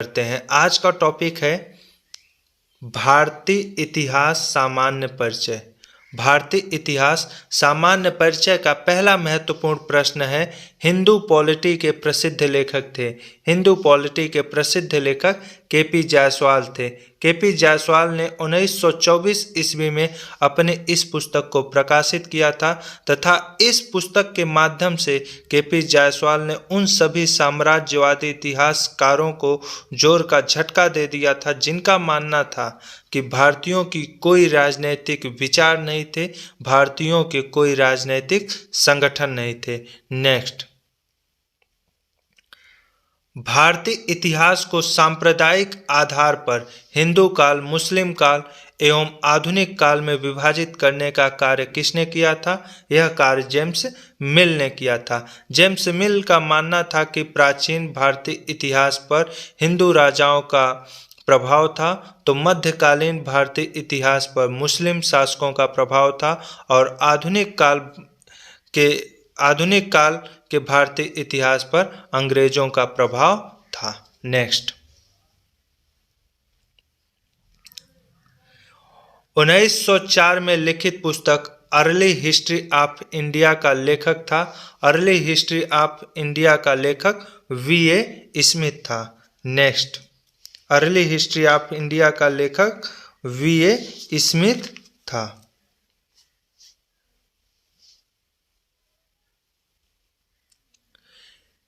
करते हैं। आज का टॉपिक है भारतीय इतिहास सामान्य परिचय। भारतीय इतिहास सामान्य परिचय का पहला महत्वपूर्ण प्रश्न है, हिंदू पॉलिटी के प्रसिद्ध लेखक थे। हिंदू पॉलिटी के प्रसिद्ध लेखक केपी जायसवाल थे। केपी जायसवाल ने 1924 ईस्वी में अपने इस पुस्तक को प्रकाशित किया था तथा इस पुस्तक के माध्यम से केपी जायसवाल ने उन सभी साम्राज्यवादी इतिहासकारों को जोर का झटका दे दिया था जिनका मानना था कि भारतीयों की कोई राजनीतिक विचार नहीं थे, भारतीयों के कोई राजनीतिक संगठन नहीं थे। नेक्स्ट, भारतीय इतिहास को सांप्रदायिक आधार पर हिंदू काल, मुस्लिम काल एवं आधुनिक काल में विभाजित करने का कार्य किसने किया था? यह कार्य जेम्स मिल ने किया था। जेम्स मिल का मानना था कि प्राचीन भारतीय इतिहास पर हिंदू राजाओं का प्रभाव था, तो मध्यकालीन भारतीय इतिहास पर मुस्लिम शासकों का प्रभाव था और आधुनिक काल के भारतीय इतिहास पर अंग्रेजों का प्रभाव था। नेक्स्ट, 1904 में लिखित पुस्तक अर्ली हिस्ट्री ऑफ इंडिया का लेखक था। अर्ली हिस्ट्री ऑफ इंडिया का लेखक वीए स्मिथ था। Next, early history of India का लेखक वीए स्मिथ था।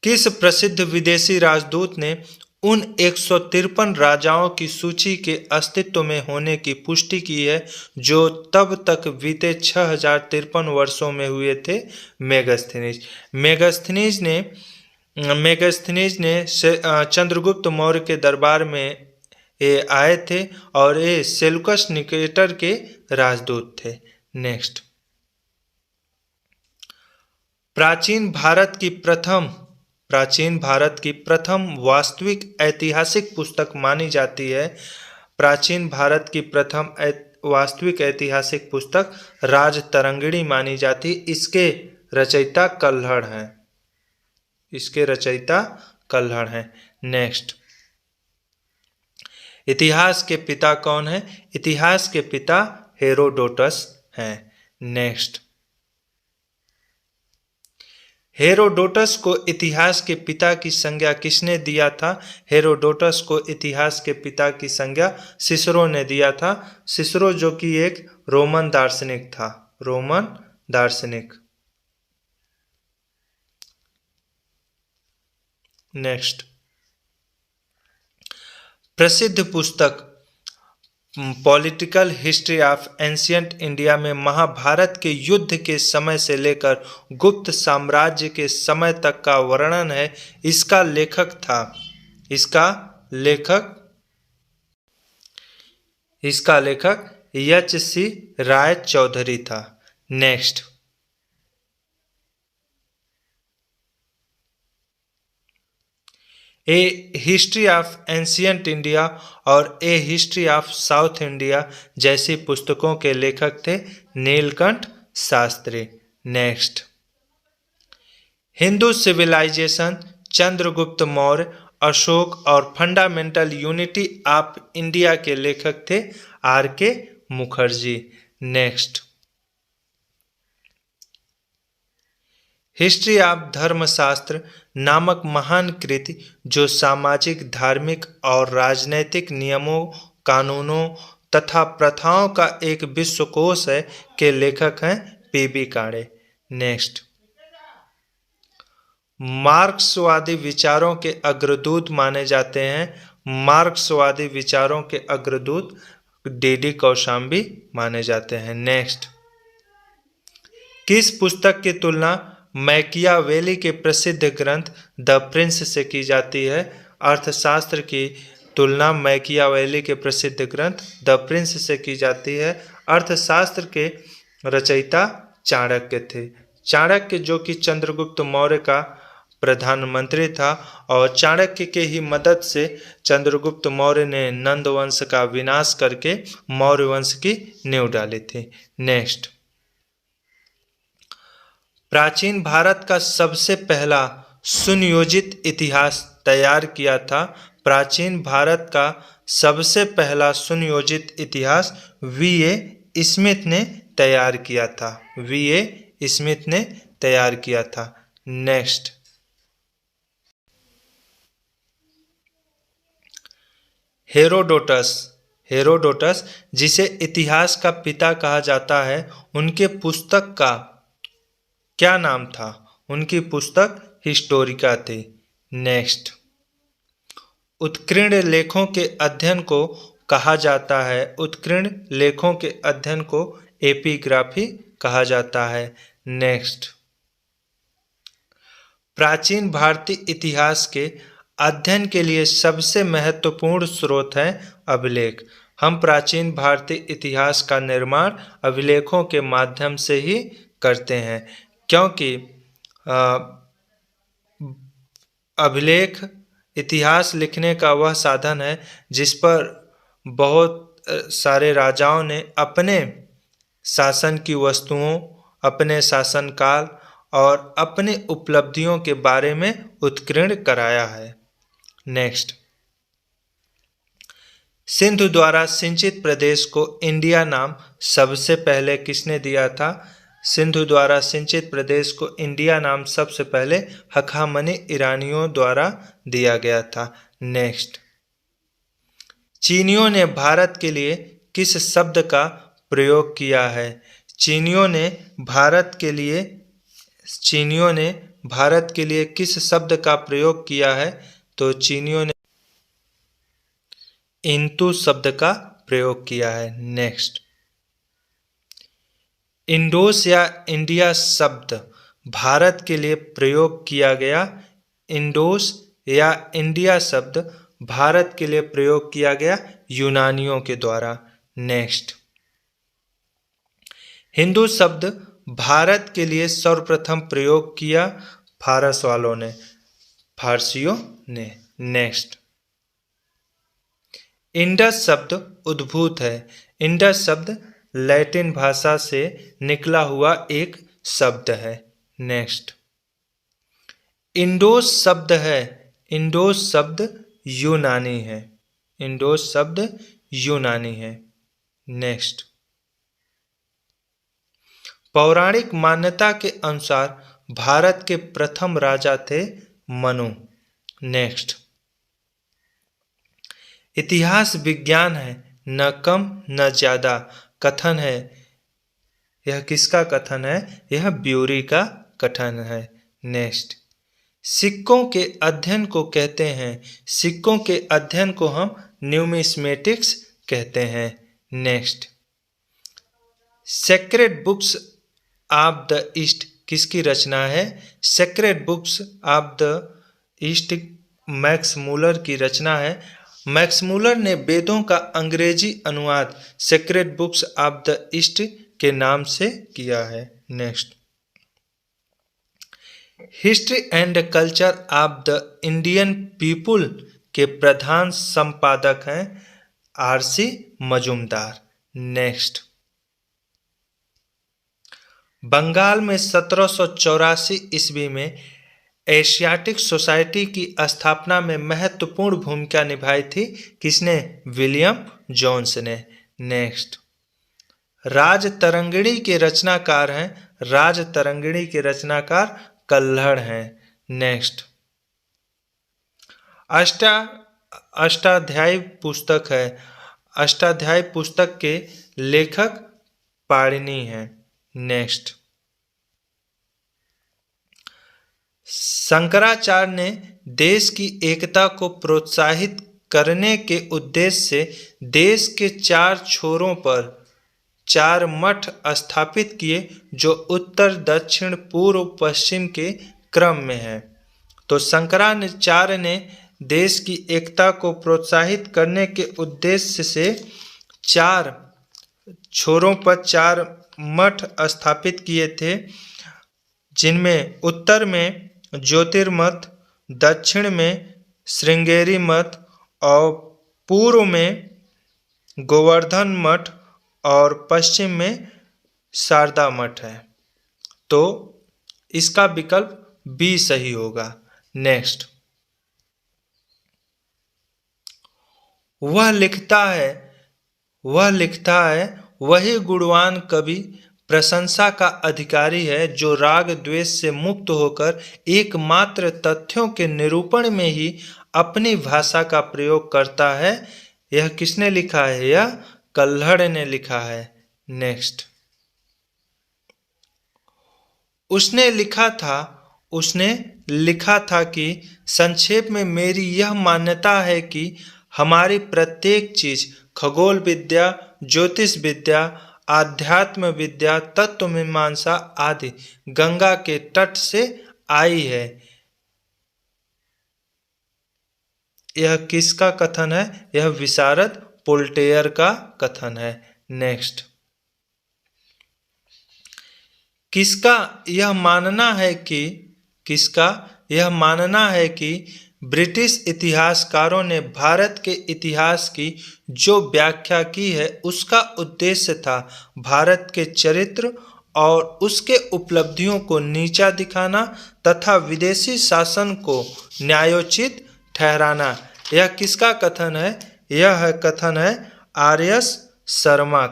किस प्रसिद्ध विदेशी राजदूत ने उन 153 राजाओं की सूची के अस्तित्व में होने की पुष्टि की है जो तब तक बीते 6053 वर्षों में हुए थे? मेगास्थनीज। मेगास्थनीज ने चंद्रगुप्त मौर्य के दरबार में ये आए थे और ये सेल्यूकस निकेटर के राजदूत थे। नेक्स्ट, प्राचीन भारत की प्रथम वास्तविक ऐतिहासिक पुस्तक मानी जाती है। प्राचीन भारत की प्रथम वास्तविक ऐतिहासिक पुस्तक राजतरंगिणी मानी जाती। इसके रचयिता कल्हड़ हैं। नेक्स्ट, इतिहास के पिता कौन है? इतिहास के पिता हेरोडोटस हैं। नेक्स्ट, हेरोडोटस को इतिहास के पिता की संज्ञा किसने दिया था? हेरोडोटस को इतिहास के पिता की संज्ञा सिसरो ने दिया था। सिसरो जो कि एक रोमन दार्शनिक था। नेक्स्ट, प्रसिद्ध पुस्तक political history of ancient India में महाभारत के युद्ध के समय से लेकर गुप्त साम्राज्य के समय तक का वर्णन है। इसका लेखक एच.सी. राय चौधरी था। Next, a history of ancient India और a history of South India जैसी पुस्तकों के लेखक थे नीलकंठ शास्त्री। नेक्स्ट, हिंदू सिविलाइजेशन, चंद्रगुप्त मौर्य, अशोक और फंडामेंटल यूनिटी ऑफ इंडिया के लेखक थे R K. Mukherjee. Next, history of Dharmashastra नामक महान कृति जो सामाजिक, धार्मिक और राजनैतिक नियमों, कानूनों तथा प्रथाओं का एक विश्वकोश है के लेखक हैं पी.बी. काणे। नेक्स्ट, मार्क्सवादी विचारों के अग्रदूत माने जाते हैं। मार्क्सवादी विचारों के अग्रदूत डी.डी. कौशाम्बी माने जाते हैं। नेक्स्ट, किस पुस्तक की तुलना मैकियावेली के प्रसिद्ध ग्रंथ द प्रिंस से की जाती है? अर्थशास्त्र की तुलना मैकियावेली के प्रसिद्ध ग्रंथ द प्रिंस से की जाती है। अर्थशास्त्र के रचयिता चाणक्य थे। चाणक्य जो कि चंद्रगुप्त मौर्य का प्रधानमंत्री था और चाणक्य के ही मदद से चंद्रगुप्त मौर्य ने नंद वंश का विनाश करके मौर्य वंश की नींव डाली थी। नेक्स्ट, प्राचीन भारत का सबसे पहला सुनियोजित इतिहास तैयार किया था प्राचीन भारत का सबसे पहला सुनियोजित इतिहास V.A. स्मिथ ने तैयार किया था। V.A. स्मिथ ने तैयार किया था। Next, Herodotus. हेरोडोटस जिसे इतिहास का पिता कहा जाता है, उनके पुस्तक का क्या नाम था? उनकी पुस्तक हिस्टोरिका थी। नेक्स्ट, उत्कीर्ण लेखों के अध्ययन को कहा जाता है, उत्कीर्ण लेखों के अध्ययन को एपिग्राफी कहा जाता है। नेक्स्ट, प्राचीन भारतीय इतिहास के अध्ययन के लिए सबसे महत्वपूर्ण स्रोत है अभिलेख। हम प्राचीन भारतीय इतिहास का निर्माण अभिलेखों के माध्यम से ही करते हैं, क्योंकि अभिलेख इतिहास लिखने का वह साधन है जिस पर बहुत सारे राजाओं ने अपने शासन की वस्तुओं, अपने शासनकाल और अपनी उपलब्धियों के बारे में उत्कीर्ण कराया है। नेक्स्ट, सिंधु द्वारा सिंचित प्रदेश को इंडिया नाम सबसे पहले किसने दिया था? सिंधु द्वारा सिंचित प्रदेश को इंडिया नाम सबसे पहले हखामनी ईरानियों द्वारा दिया गया था। नेक्स्ट, चीनियों ने भारत के लिए किस शब्द का प्रयोग किया है? चीनियों ने भारत के लिए किस शब्द का प्रयोग किया है? तो चीनियों ने इंतु शब्द का प्रयोग किया है। नेक्स्ट, इंडोस या इंडिया शब्द भारत के लिए प्रयोग किया गया। इंडोस या इंडिया शब्द भारत के लिए प्रयोग किया गया यूनानियों के द्वारा। नेक्स्ट, हिंदू शब्द भारत के लिए सर्वप्रथम प्रयोग किया फारसियों ने। नेक्स्ट, इंडस शब्द उद्भूत है। इंडस शब्द लैटिन भाषा से निकला हुआ एक शब्द है। नेक्स्ट, इंडोस शब्द यूनानी है। इंडोस शब्द यूनानी है। नेक्स्ट, पौराणिक मान्यता के अनुसार भारत के प्रथम राजा थे मनु। नेक्स्ट, इतिहास विज्ञान है, न कम न ज्यादा। कथन है, यह किसका कथन है? यह ब्यूरी का कथन है। नेक्स्ट, सिक्कों के अध्ययन को कहते हैं, सिक्कों के अध्ययन को हम न्यूमिस्मेटिक्स कहते हैं। Next, sacred books of the east किसकी रचना है? Sacred books of the east Max Muller की रचना है। मैक्स मूलर ने वेदों का अंग्रेजी अनुवाद sacred books of the east के नाम से किया है। Next, history and culture of the Indian people के प्रधान संपादक हैं R.C. मजूमदार। नेक्स्ट, बंगाल में 1784 ईस्वी में एशियाटिक सोसाइटी की स्थापना में महत्वपूर्ण भूमिका निभाई थी। किसने? विलियम जोन्स ने। नेक्स्ट, राजतरंगिणी के रचनाकार हैं, राजतरंगिणी के रचनाकार कल्हड़ हैं। नेक्स्ट, अष्टाध्यायी पुस्तक है, अष्टाध्यायी पुस्तक के लेखक पाणिनि हैं। नेक्स्ट, शंकराचार्य ने देश की एकता को प्रोत्साहित करने के उद्देश्य से देश के 4 छोरों पर 4 मठ स्थापित किए, जो उत्तर, दक्षिण, पूर्व, पश्चिम के क्रम में है। तो शंकराचार्य ने देश की एकता को प्रोत्साहित करने के उद्देश्य से 4 छोरों पर 4 मठ स्थापित किए थे, जिनमें उत्तर में ज्योतिर्मठ, दक्षिण में श्रृंगेरी मठ और पूर्व में गोवर्धन मठ और पश्चिम में शारदा मठ है। तो इसका विकल्प बी सही होगा। नेक्स्ट, वह लिखता है वही गुणवान कवि प्रशंसा का अधिकारी है जो राग द्वेष से मुक्त होकर एकमात्र तथ्यों के निरूपण में ही अपनी भाषा का प्रयोग करता है। यह किसने लिखा है? यह कल्हड़ ने लिखा है। नेक्स्ट, उसने लिखा था कि संक्षेप में मेरी यह मान्यता है कि हमारी प्रत्येक चीज, खगोल विद्या, ज्योतिष विद्या, आध्यात्म विद्या, तत्व मीमांसा आदि गंगा के तट से आई है। यह किसका कथन है? यह विशारद वोल्टेयर का कथन है। नेक्स्ट, किसका यह मानना है कि ब्रिटिश इतिहासकारों ने भारत के इतिहास की जो व्याख्या की है उसका उद्देश्य था भारत के चरित्र और उसके उपलब्धियों को नीचा दिखाना तथा विदेशी शासन को न्यायोचित ठहराना। यह किसका कथन है? यह कथन है आर.एस. शर्मा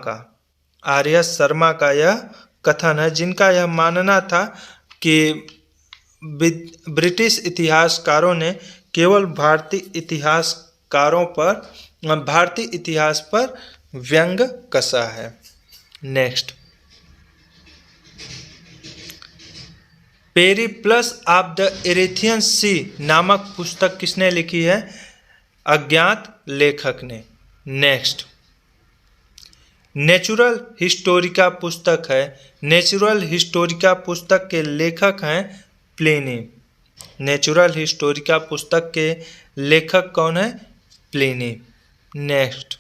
का यह कथन है, जिनका यह मानना था कि ब्रिटिश इतिहासकारों ने केवल भारतीय इतिहास पर व्यंग कसा है। नेक्स्ट, पेरिप्लस ऑफ द इरिथियन सी नामक पुस्तक किसने लिखी है? अज्ञात लेखक ने। नेक्स्ट, नेचुरल हिस्टोरिका पुस्तक है। नेचुरल हिस्टोरिका पुस्तक के लेखक हैं प्लिनी। नेचुरल हिस्टोरिका पुस्तक के लेखक कौन है? प्लिनी। नेक्स्ट,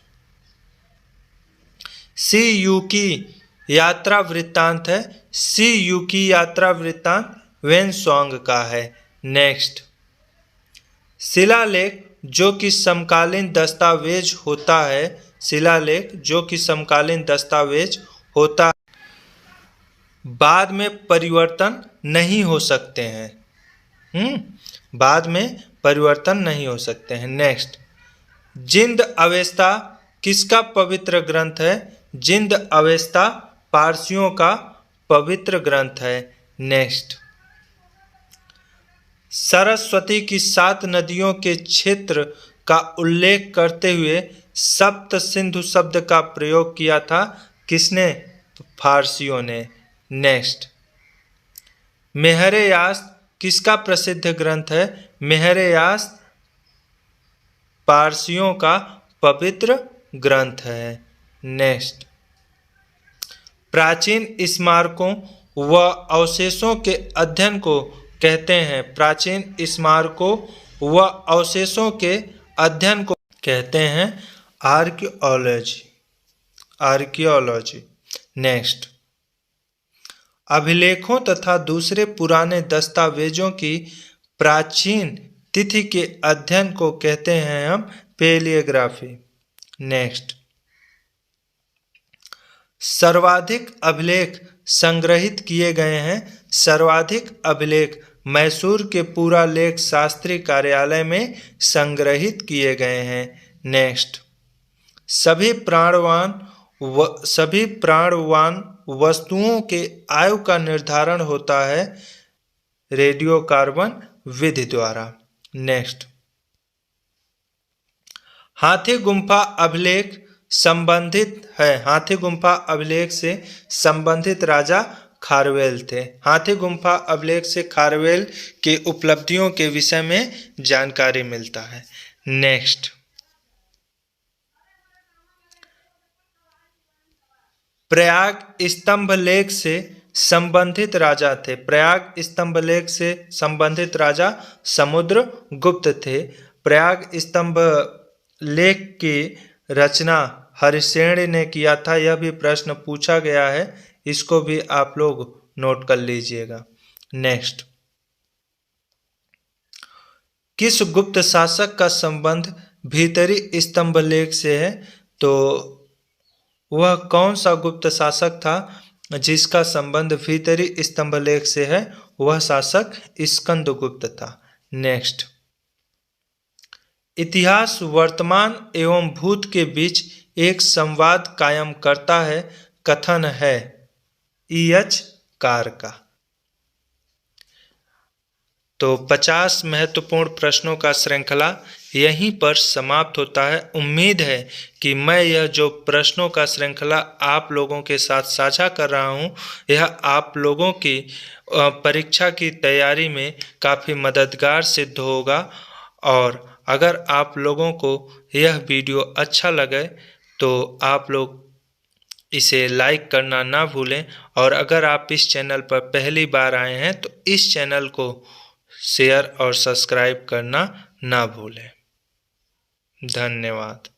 सी यू की यात्रा वृत्तांत है। सी यू की यात्रा वृत्तांत वेनसोंग का है। नेक्स्ट, शिलालेख जो कि समकालीन दस्तावेज होता है। शिलालेख जो कि समकालीन दस्तावेज होता है, बाद में परिवर्तन नहीं हो सकते हैं। बाद में परिवर्तन नहीं हो सकते हैं। नेक्स्ट, जिंद अवेस्ता किसका पवित्र ग्रंथ है? जिंद अवेस्ता पारसियों का पवित्र ग्रंथ है। नेक्स्ट, सरस्वती की 7 नदियों के क्षेत्र का उल्लेख करते हुए सप्त सिंधु शब्द का प्रयोग किया था। किसने? तो फारसियों ने। नेक्स्ट, मेहरे यास्क किसका प्रसिद्ध ग्रंथ है? मेहरे यास्क पारसियों का पवित्र ग्रंथ है। नेक्स्ट, प्राचीन स्मारकों व अवशेषों के अध्ययन को कहते हैं। प्राचीन स्मारकों व अवशेषों के अध्ययन को कहते हैं आर्कियोलॉजी। नेक्स्ट, अभिलेखों तथा दूसरे पुराने दस्तावेजों की प्राचीन तिथि के अध्ययन को कहते हैं हम पैलियोग्राफी। नेक्स्ट, सर्वाधिक अभिलेख संग्रहित किए गए हैं। सर्वाधिक अभिलेख मैसूर के पुरालेख शास्त्री कार्यालय में संग्रहित किए गए हैं। नेक्स्ट, सभी प्राणवान वस्तुओं के आयु का निर्धारण होता है रेडियोकार्बन विधि द्वारा। नेक्स्ट, हाथी गुम्फा अभिलेख संबंधित है। हाथी गुम्फा अभिलेख से संबंधित राजा खारवेल थे। हाथी गुम्फा अभिलेख से खारवेल के उपलब्धियों के विषय में जानकारी मिलता है। नेक्स्ट, प्रयाग स्तंभ लेख से संबंधित राजा थे। प्रयाग स्तंभ लेख से संबंधित राजा समुद्रगुप्त थे। प्रयाग स्तंभ लेख की रचना हरिसेन ने किया था। यह भी प्रश्न पूछा गया है, इसको भी आप लोग नोट कर लीजिएगा। नेक्स्ट, किस गुप्त शासक का संबंध भीतरी स्तंभ लेख से है? तो वह कौन सा गुप्त शासक था जिसका संबंध भीतरी स्तंभ लेख से है? वह शासक स्कंदगुप्त था। नेक्स्ट, इतिहास वर्तमान एवं भूत के बीच एक संवाद कायम करता है, कथन है E.H. कार का। तो 50 महत्वपूर्ण प्रश्नों का श्रृंखला यहीं पर समाप्त होता है। उम्मीद है कि मैं यह जो प्रश्नों का श्रृंखला आप लोगों के साथ साझा कर रहा हूं, यह आप लोगों की परीक्षा की तैयारी में काफ़ी मददगार सिद्ध होगा। और अगर आप लोगों को यह वीडियो अच्छा लगे तो आप लोग इसे लाइक करना ना भूलें, और अगर आप इस चैनल पर पहली बार आए हैं तो इस चैनल को शेयर और सब्सक्राइब करना ना भूलें। धन्यवाद।